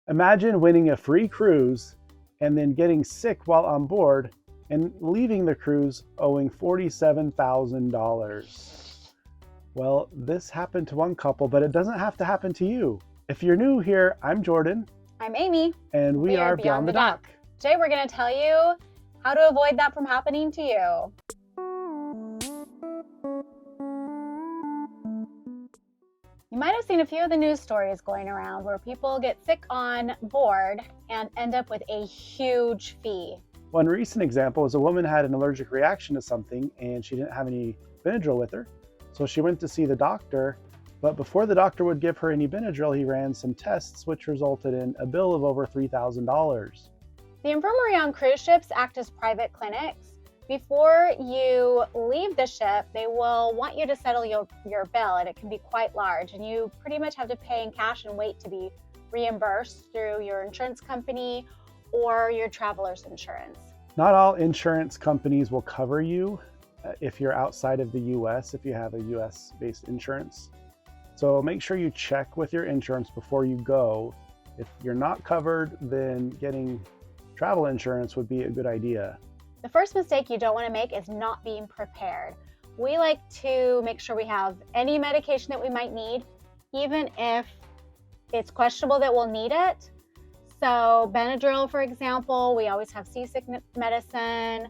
Imagine winning a free cruise and then getting sick while on board and leaving the cruise owing $47,000. Well, this happened to one couple, but it doesn't have to happen to you. If you're new here, I'm Jordan. I'm Amy. And we are Beyond the Dock. Today we're going to tell you how to avoid that from happening to you. You might have seen a few of the news stories going around where people get sick on board and end up with a huge fee. One recent example was a woman had an allergic reaction to something and she didn't have any Benadryl with her. So she went to see the doctor, but before the doctor would give her any Benadryl, he ran some tests, which resulted in a bill of over $3,000. The infirmary on cruise ships act as private clinics. Before you leave the ship, they will want you to settle your bill, and it can be quite large, and you pretty much have to pay in cash and wait to be reimbursed through your insurance company or your traveler's insurance. Not all insurance companies will cover you if you're outside of the US, if you have a US-based insurance. So make sure you check with your insurance before you go. If you're not covered, then getting travel insurance would be a good idea. The first mistake you don't want to make is not being prepared. We like to make sure we have any medication that we might need, even if it's questionable that we'll need it. So Benadryl, for example, we always have seasick medicine,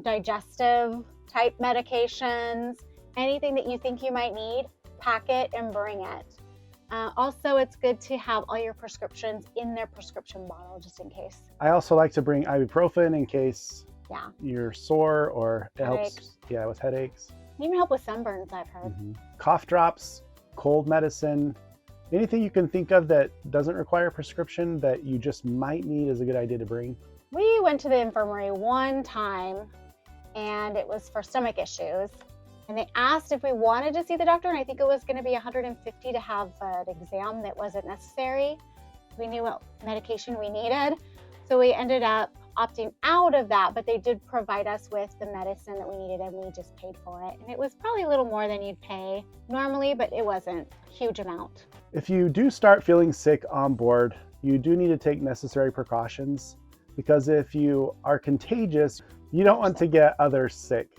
digestive type medications, anything that you think you might need, pack it and bring it. Also, it's good to have all your prescriptions in their prescription bottle just in case. I also like to bring ibuprofen in case you're sore or it Headaches. helps with headaches. It even help with sunburns, I've heard. Cough drops, cold medicine, anything you can think of that doesn't require a prescription that you just might need is a good idea to bring. We went to the infirmary one time and it was for stomach issues. And they asked if we wanted to see the doctor, and I think it was going to be $150 to have an exam that wasn't necessary. We knew what medication we needed, so we ended up opting out of that, but they did provide us with the medicine that we needed, and we just paid for it. And it was probably a little more than you'd pay normally, but it wasn't a huge amount. If you do start feeling sick on board, you do need to take necessary precautions, because if you are contagious, you don't want to get others sick,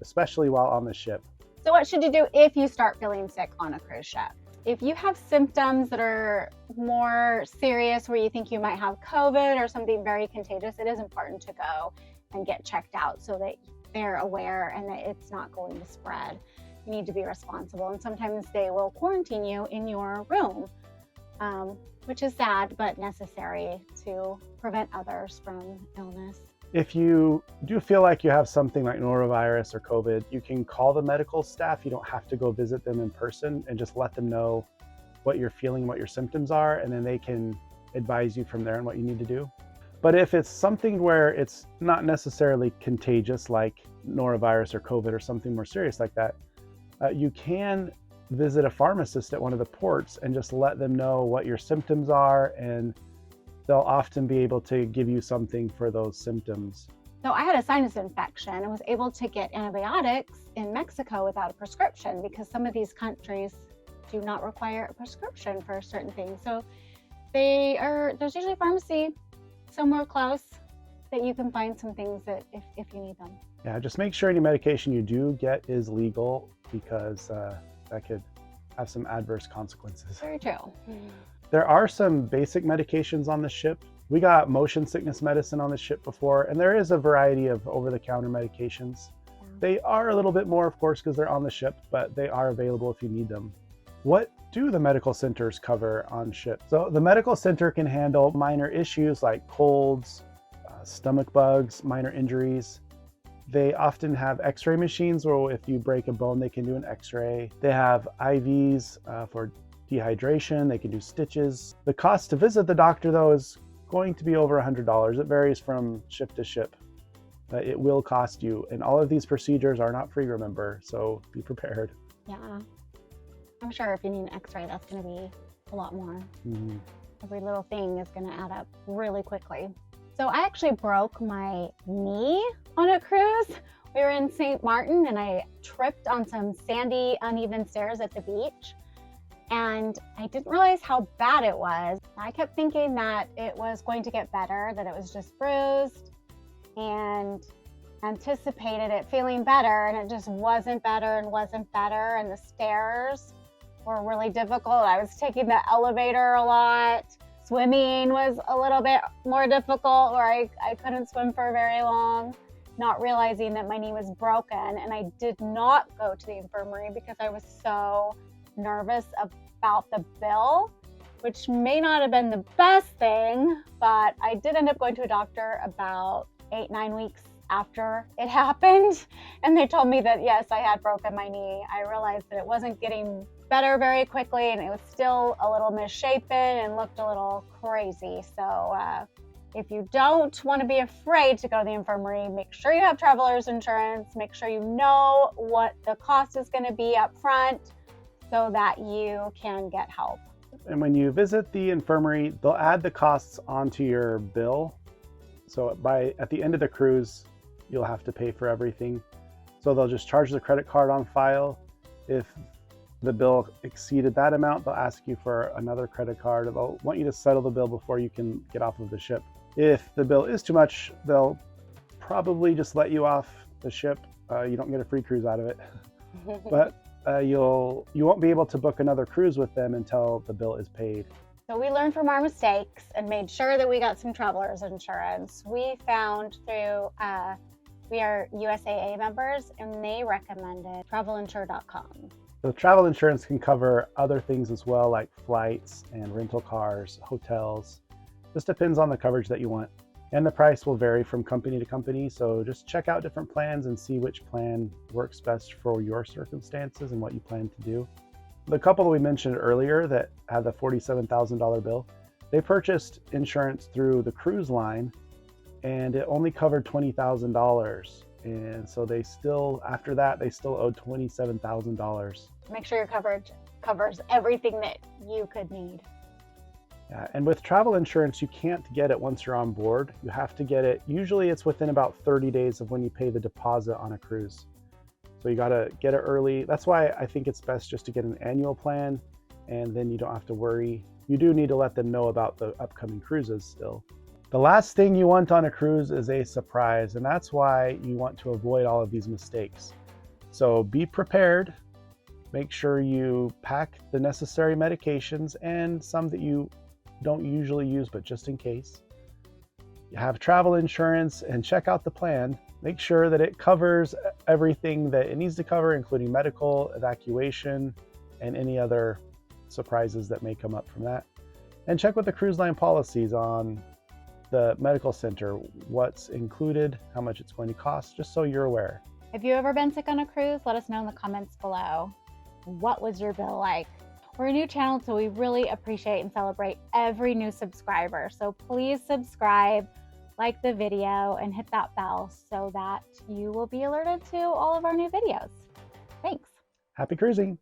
especially while on the ship. So what should you do if you start feeling sick on a cruise ship? If you have symptoms that are more serious, where you think you might have COVID or something very contagious, it is important to go and get checked out so that they're aware and that it's not going to spread. You need to be responsible, and sometimes they will quarantine you in your room, which is sad but necessary to prevent others from illness. If you do feel like you have something like norovirus or COVID, you can call the medical staff. You don't have to go visit them in person, and just let them know what you're feeling, what your symptoms are, and then they can advise you from there on what you need to do. But if it's something where it's not necessarily contagious, like norovirus or COVID or something more serious like that, you can visit a pharmacist at one of the ports and just let them know what your symptoms are, and they'll often be able to give you something for those symptoms. So I had a sinus infection and was able to get antibiotics in Mexico without a prescription, because some of these countries do not require a prescription for certain things. So there's usually a pharmacy somewhere close that you can find some things that if you need them. Yeah, just make sure any medication you do get is legal, because that could have some adverse consequences. Very true. There are some basic medications on the ship. We got motion sickness medicine on the ship before, and there is a variety of over-the-counter medications. They are a little bit more, of course, because they're on the ship, but they are available if you need them. What do the medical centers cover on ship? So the medical center can handle minor issues like colds, stomach bugs, minor injuries. They often have x-ray machines, or if you break a bone, they can do an x-ray. They have IVs for dehydration. They can do stitches. The cost to visit the doctor, though, is going to be over $100. It varies from ship to ship. It will cost you, and all of these procedures are not free, remember, so be prepared. Yeah, I'm sure if you need an x-ray, that's going to be a lot more. Every little thing is going to add up really quickly. So I actually broke my knee on a cruise. We were in St. Martin and I tripped on some sandy, uneven stairs at the beach. And I didn't realize how bad it was. I kept thinking that it was going to get better, that it was just bruised, and anticipated it feeling better, and it just wasn't better and wasn't better. And the stairs were really difficult. I was taking the elevator a lot. Swimming was a little bit more difficult, or I couldn't swim for very long, not realizing that my knee was broken. And I did not go to the infirmary because I was so nervous about the bill, which may not have been the best thing, but I did end up going to a doctor about 8-9 weeks after it happened, and they told me that yes, I had broken my knee. I realized that it wasn't getting better very quickly, and it was still a little misshapen and looked a little crazy. So if you don't want to be afraid to go to the infirmary, make sure you have traveler's insurance. Make sure you know what the cost is going to be up front so that you can get help. And when you visit the infirmary, they'll add the costs onto your bill. So at the end of the cruise, you'll have to pay for everything. So they'll just charge the credit card on file. If the bill exceeded that amount, they'll ask you for another credit card. They'll want you to settle the bill before you can get off of the ship. If the bill is too much, they'll probably just let you off the ship. You don't get a free cruise out of it, but you won't be able to book another cruise with them until the bill is paid. So we learned from our mistakes and made sure that we got some traveler's insurance. We found through, we are USAA members, and they recommended travelinsure.com. So travel insurance can cover other things as well, like flights and rental cars, hotels. Just depends on the coverage that you want. And the price will vary from company to company. So just check out different plans and see which plan works best for your circumstances and what you plan to do. The couple that we mentioned earlier that had the $47,000 bill, they purchased insurance through the cruise line, and it only covered $20,000. And so they still, after that, they still owed $27,000. Make sure your coverage covers everything that you could need. Yeah, and with travel insurance, you can't get it once you're on board. You have to get it, usually it's within about 30 days of when you pay the deposit on a cruise. So you gotta get it early. That's why I think it's best just to get an annual plan, and then you don't have to worry. You do need to let them know about the upcoming cruises still. The last thing you want on a cruise is a surprise, and that's why you want to avoid all of these mistakes. So be prepared. Make sure you pack the necessary medications and some that you don't usually use, but just in case. You have travel insurance, and check out the plan. Make sure that it covers everything that it needs to cover, including medical, evacuation, and any other surprises that may come up from that. And check with the cruise line policies on the medical center, what's included, how much it's going to cost, just so you're aware. If you've ever been sick on a cruise, let us know in the comments below. What was your bill like? We're a new channel, so we really appreciate and celebrate every new subscriber. So please subscribe, like the video, and hit that bell so that you will be alerted to all of our new videos. Thanks. Happy cruising.